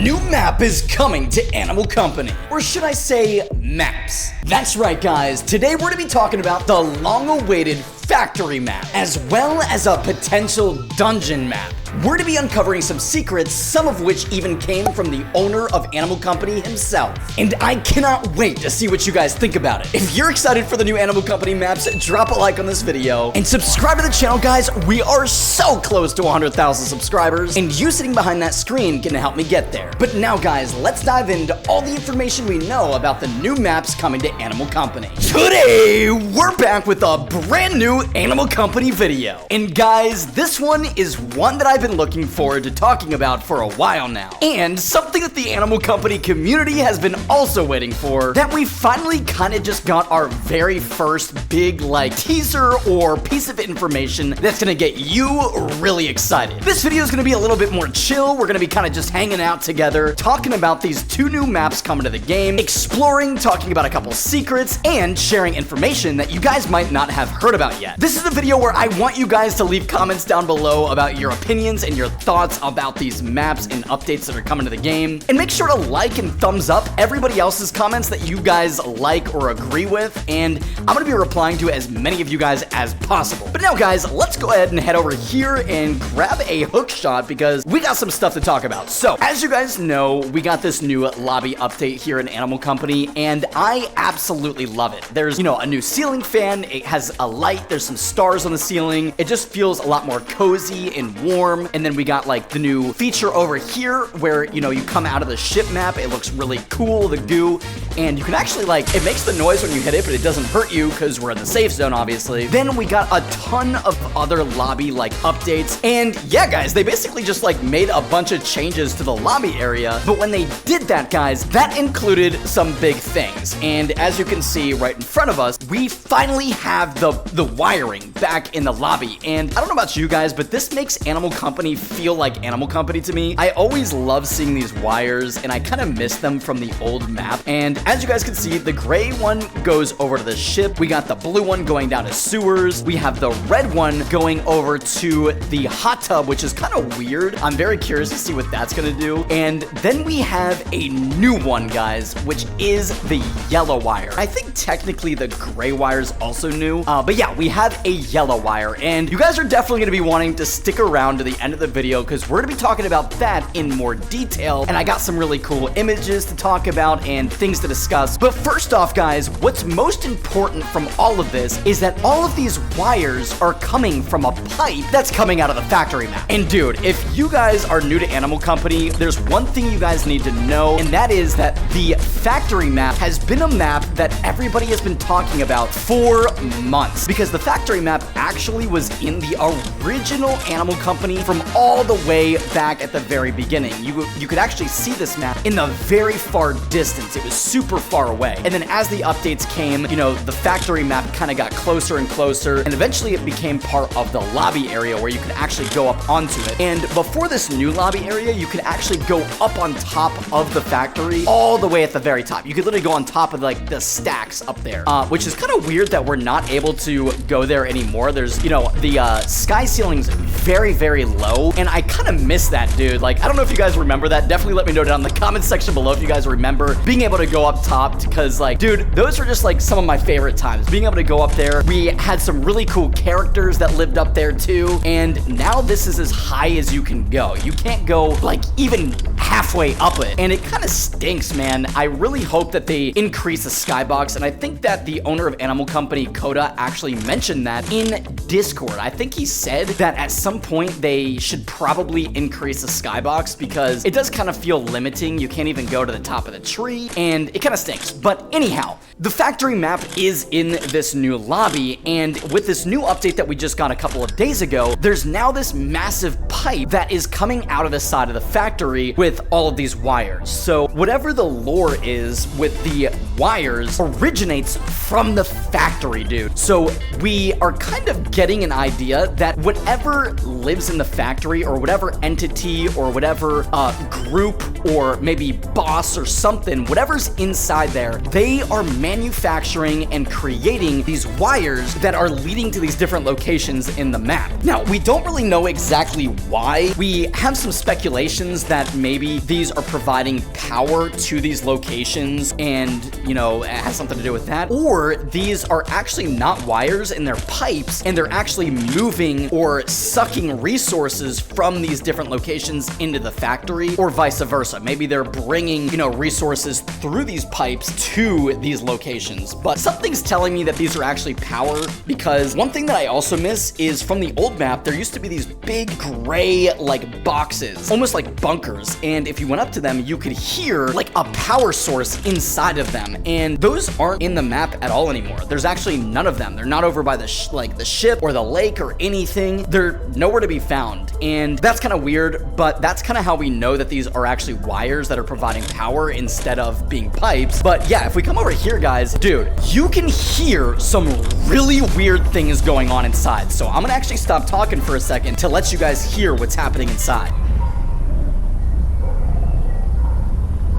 new map is coming to Animal Company. Or should I say, maps. That's right, guys. Today we're going to be talking about the long-awaited factory map, as well as a potential dungeon map. We're to be uncovering some secrets, some of which even came from the owner of Animal Company himself. And I cannot wait to see what you guys think about it. If you're excited for the new Animal Company maps, drop a like on this video and subscribe to the channel, guys. We are so close to 100,000 subscribers, and you sitting behind that screen can help me get there. But now, guys, let's dive into all the information we know about the new maps coming to Animal Company. Today, we're back with a brand new Animal Company video. And guys, this one is one that I've been looking forward to talking about for a while now, and something that the Animal Company community has been also waiting for, that we finally kind of just got our very first big teaser or piece of information that's gonna get you really excited. This video is gonna be a little bit more chill. We're gonna be kind of just hanging out together, talking about these two new maps coming to the game, exploring, talking about a couple secrets, and sharing information that you guys might not have heard about yet. This is a video where I want you guys to leave comments down below about your opinions and your thoughts about these maps and updates that are coming to the game. And make sure to like and thumbs up everybody else's comments that you guys like or agree with, and I'm gonna be replying to as many of you guys as possible. But now, guys, let's go ahead and head over here and grab a hook shot because we got some stuff to talk about. So, as you guys know, we got this new lobby update here in Animal Company, and I absolutely love it. There's, a new ceiling fan. It has a light. There's some stars on the ceiling. It just feels a lot more cozy and warm. And then we got the new feature over here where, you come out of the ship map. It looks really cool, the goo. And you can actually it makes the noise when you hit it, but it doesn't hurt you because we're in the safe zone, obviously. Then we got a ton of other lobby updates. And yeah, guys, they basically just made a bunch of changes to the lobby area. But when they did that, guys, that included some big things. And as you can see right in front of us, we finally have the wiring back in the lobby. And I don't know about you guys, but this makes Animal Company feel like Animal Company to me. I always love seeing these wires, and I kind of miss them from the old map. And as you guys can see, the gray one goes over to the ship. We got the blue one going down to sewers. We have the red one going over to the hot tub, which is kind of weird. I'm very curious to see what that's gonna do. And then we have a new one, guys, which is the yellow wire. I think technically the gray wire is also new, but yeah, we have a yellow wire, and you guys are definitely gonna be wanting to stick around to the end of the video because we're gonna be talking about that in more detail, and I got some really cool images to talk about and things to discuss. But first off, guys, what's most important from all of this is that all of these wires are coming from a pipe that's coming out of the factory map. And dude, if you guys are new to Animal Company, there's one thing you guys need to know, and that is that the factory map has been a map that everybody has been talking about for months, because the factory map actually was in the original Animal Company from all the way back at the very beginning. You could actually see this map in the very far distance. It was super far away. And then as the updates came, the factory map kind of got closer and closer, and eventually it became part of the lobby area where you could actually go up onto it. And before this new lobby area, you could actually go up on top of the factory all the way at the very top. You could literally go on top of the stacks up there, which is kind of weird that we're not able to go there anymore. There's, the sky ceiling's very, very low, and I kind of miss that, dude. I don't know if you guys remember that. Definitely let me know down in the comment section below if you guys remember being able to go up top, because dude, those were just some of my favorite times. Being able to go up there. We had some really cool characters that lived up there too, and now this is as high as you can go. You can't go even halfway up it, and it kind of stinks, man. I really hope that they increase the skybox, and I think that the owner of Animal Company, Coda, actually mentioned that in Discord. I think he said that at some point they should probably increase the skybox because it does kind of feel limiting. You can't even go to the top of the tree, and it kind of stinks. But anyhow, the factory map is in this new lobby, and with this new update that we just got a couple of days ago, there's now this massive pipe that is coming out of the side of the factory with all of these wires. So whatever the lore is with the wires originates from the factory, dude. So we are kind of getting an idea that whatever lives in the factory, or whatever entity or whatever group or maybe boss or something, whatever's inside there, they are manufacturing and creating these wires that are leading to these different locations in the map. Now, we don't really know exactly why. We have some speculations that maybe these are providing power to these locations and, you know, it has something to do with that. Or these are actually not wires and they're pipes and they're actually moving or sucking resources from these different locations into the factory, or vice versa. Maybe they're bringing, you know, resources through these pipes to these locations. But something's telling me that these are actually power, because one thing that I also miss is from the old map, there used to be these big gray like boxes, almost like bunkers. And if you went up to them, you could hear like a power source inside of them. And those aren't in the map at all anymore. There's actually none of them. They're not over by the ship or the lake or anything. They're nowhere to be found. And that's kind of weird, but that's kind of how we know that these are actually wires that are providing power instead of being pipes. But yeah, if we come over here, guys, dude, you can hear some really weird things going on inside. So I'm gonna actually stop talking for a second to let you guys hear what's happening inside.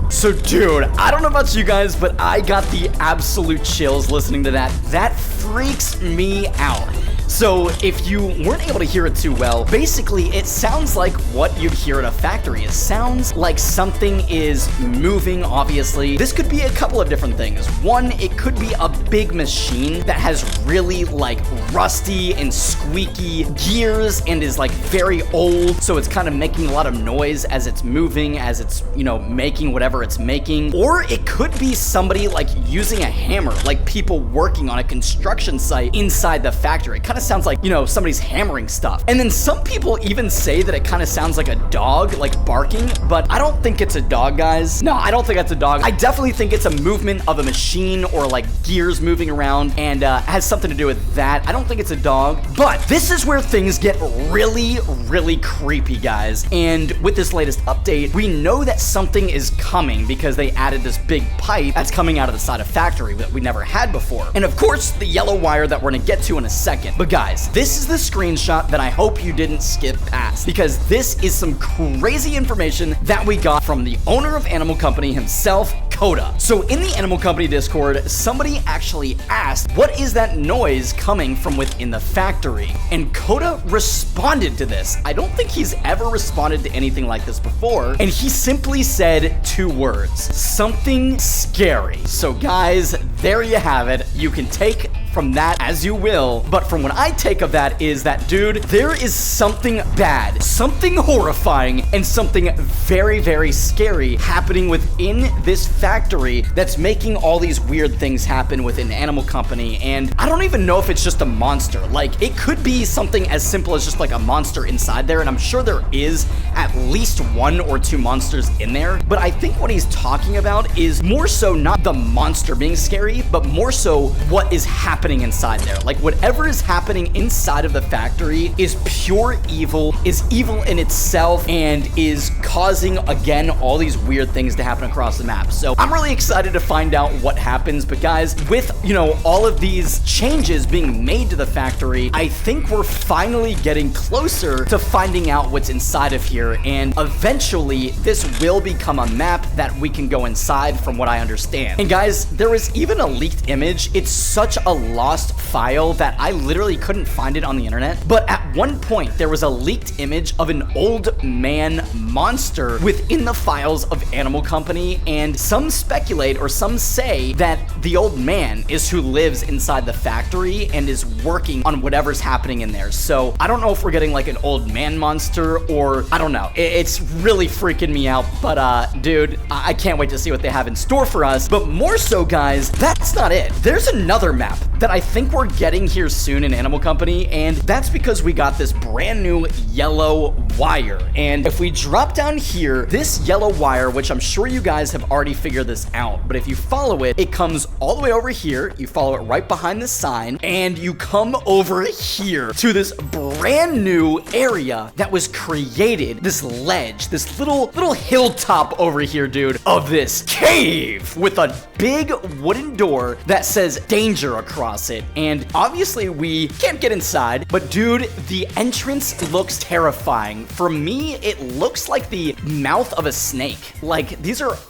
So dude, I don't know about you guys, but I got the absolute chills listening to that. That freaks me out. So if you weren't able to hear it too well, basically it sounds like what you'd hear at a factory. It sounds like something is moving, obviously. This could be a couple of different things. One, it could be a big machine that has really like rusty and squeaky gears and is like very old. So it's kind of making a lot of noise as it's moving, as it's, you know, making whatever it's making. Or it could be somebody like using a hammer, like people working on a construction site inside the factory. It kind of sounds like, you know, somebody's hammering stuff. And then some people even say that it kind of sounds like a dog, like barking, but I don't think it's a dog, guys. No, I don't think that's a dog. I definitely think it's a movement of a machine or like gears moving around, and has something to do with that. I don't think it's a dog, but this is where things get really, really creepy, guys. And with this latest update, we know that something is coming because they added this big pipe that's coming out of the side of factory that we never had before. And of course, the yellow wire that we're gonna get to in a second. But guys, this is the screenshot that I hope you didn't skip past, because this is some crazy information that we got from the owner of Animal Company himself, Coda. So in the Animal Company Discord, somebody actually asked, what is that noise coming from within the factory? And Coda responded to this. I don't think he's ever responded to anything like this before. And he simply said 2 words, something scary. So guys, there you have it. You can take from that as you will, but from what I take of that is that, dude, there is something bad, something horrifying, and something very, very scary happening within this factory that's making all these weird things happen within Animal Company. And I don't even know if it's just a monster. Like, it could be something as simple as just like a monster inside there, and I'm sure there is at least 1 or 2 monsters in there, but I think what he's talking about is more so not the monster being scary, but more so what is happening inside there. Like, whatever is happening inside of the factory is pure evil, is evil in itself, and is causing, again, all these weird things to happen across the map. So I'm really excited to find out what happens. But guys, with, you know, all of these changes being made to the factory, I think we're finally getting closer to finding out what's inside of here, and eventually this will become a map that we can go inside, from what I understand. And guys, there was even a leaked image. It's such a lost file that I literally couldn't find it on the internet, but at one point there was a leaked image of an old man monster within the files of Animal Company, and some speculate, or some say, that the old man is who lives inside the factory and is working on whatever's happening in there. So I don't know if we're getting like an old man monster, or I don't know. It's really freaking me out, but dude, I can't wait to see what they have in store for us. But more so, guys, that's not it. There's another map that I think we're getting here soon in Animal Company, and that's because we got this brand new yellow wire. And if we drop down here, this yellow wire, which I'm sure you guys have already figured this out, but if you follow it, it comes all the way over here, you follow it right behind the sign, and you come over here to this brand new area that was created, this ledge, this little hilltop over here, dude, of this cave with a big wooden door that says danger across it. And obviously we can't get inside, but dude, The entrance looks terrifying. For me, it looks like the mouth of a snake. Like,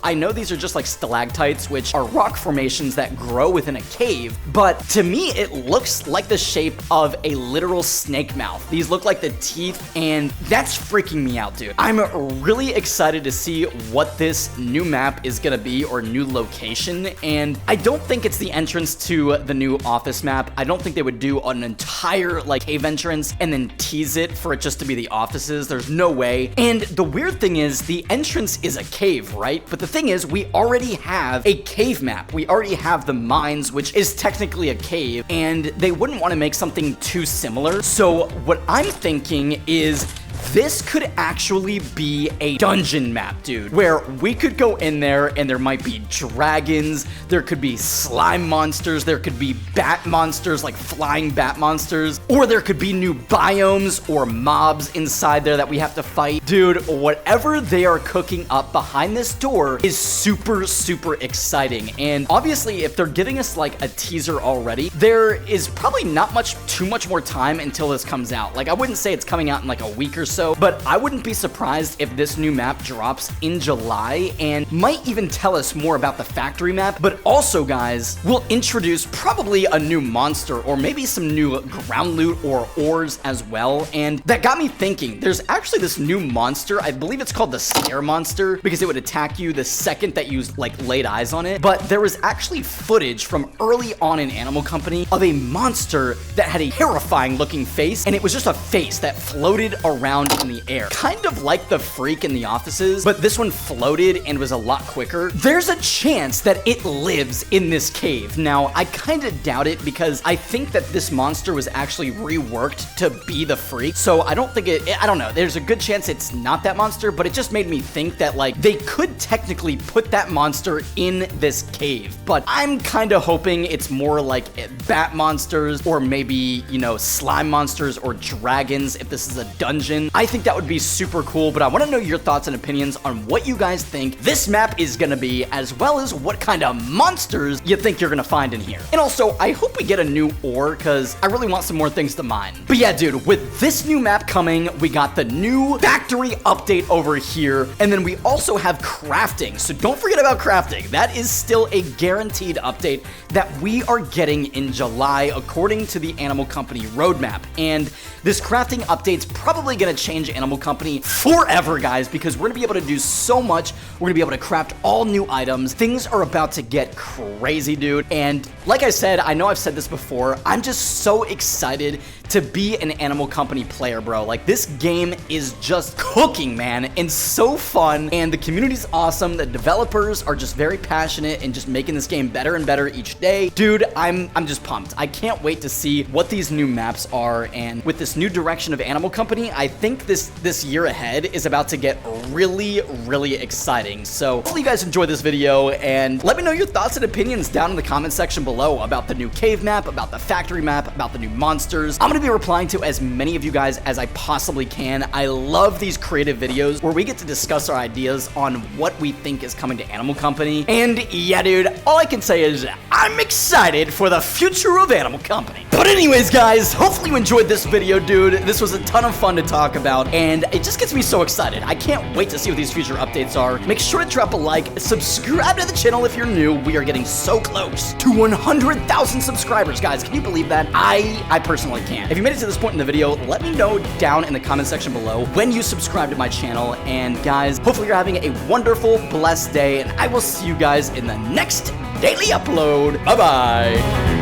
I know these are just like stalactites, which are rock formations that grow within a cave, but to me, it looks like the shape of a literal snake mouth. These look like the teeth, and that's freaking me out, dude. I'm really excited to see what this new map is gonna be, or new location, and I don't think it's the entrance to the new office map. I don't think they would do an entire like cave entrance and then tease it for it just to be the offices. There's no way. And the weird thing is, the entrance is a cave, right? But the thing is, we already have a cave map. We already have the mines, which is technically a cave, and they wouldn't want to make something too similar. So what I'm thinking is, this could actually be a dungeon map, dude, where we could go in there and there might be dragons, there could be slime monsters, there could be bat monsters, like flying bat monsters, or there could be new biomes or mobs inside there that we have to fight. Dude, whatever they are cooking up behind this door is super, super exciting. And obviously, if they're giving us like a teaser already, there is probably not too much more time until this comes out. Like, I wouldn't say it's coming out in like a week or so, but I wouldn't be surprised if this new map drops in July and might even tell us more about the factory map. But also, guys, we'll introduce probably a new monster, or maybe some new ground loot or ores as well. And that got me thinking, there's actually this new monster. I believe it's called the Scare Monster, because it would attack you the second that you like laid eyes on it. But there was actually footage from early on in Animal Company of a monster that had a terrifying looking face, and it was just a face that floated around in the air, kind of like the Freak in the offices, but this one floated and was a lot quicker. There's a chance that it lives in this cave. Now, I kind of doubt it, because I think that this monster was actually reworked to be the Freak, so I don't think I don't know, there's a good chance it's not that monster, but it just made me think that like they could technically put that monster in this cave. But I'm kind of hoping it's more like bat monsters, or maybe, you know, slime monsters or dragons if this is a dungeon. I think that would be super cool, but I want to know your thoughts and opinions on what you guys think this map is going to be, as well as what kind of monsters you think you're going to find in here. And also, I hope we get a new ore, because I really want some more things to mine. But yeah, dude, with this new map coming, we got the new factory update over here, and then we also have crafting. So don't forget about crafting. That is still a guaranteed update that we are getting in July, according to the Animal Company roadmap. And this crafting update's probably going to change Animal Company forever, guys, because we're gonna be able to do so much. We're gonna be able to craft all new items. Things are about to get crazy, dude. And like I said, I know I've said this before, I'm just so excited to be an Animal Company player, bro. Like, this game is just cooking, man, and so fun, and the community's awesome. The developers are just very passionate and just making this game better and better each day. Dude, I'm just pumped. I can't wait to see what these new maps are, and with this new direction of Animal Company, I think this year ahead is about to get really, really exciting. So hopefully you guys enjoyed this video, and let me know your thoughts and opinions down in the comment section below about the new cave map, about the factory map, about the new monsters. I'm gonna be replying to as many of you guys as I possibly can. I love these creative videos where we get to discuss our ideas on what we think is coming to Animal Company. And yeah, dude, all I can say is I'm excited for the future of Animal Company. But anyways, guys, hopefully you enjoyed this video, dude. This was a ton of fun to talk about, and it just gets me so excited. I can't wait to see what these future updates are. Make sure to drop a like, subscribe to the channel if you're new. We are getting so close to 100,000 subscribers, guys. Can you believe that? I personally can't. If you made it to this point in the video, let me know down in the comment section below when you subscribe to my channel. And guys, hopefully you're having a wonderful, blessed day, and I will see you guys in the next daily upload. Bye-bye.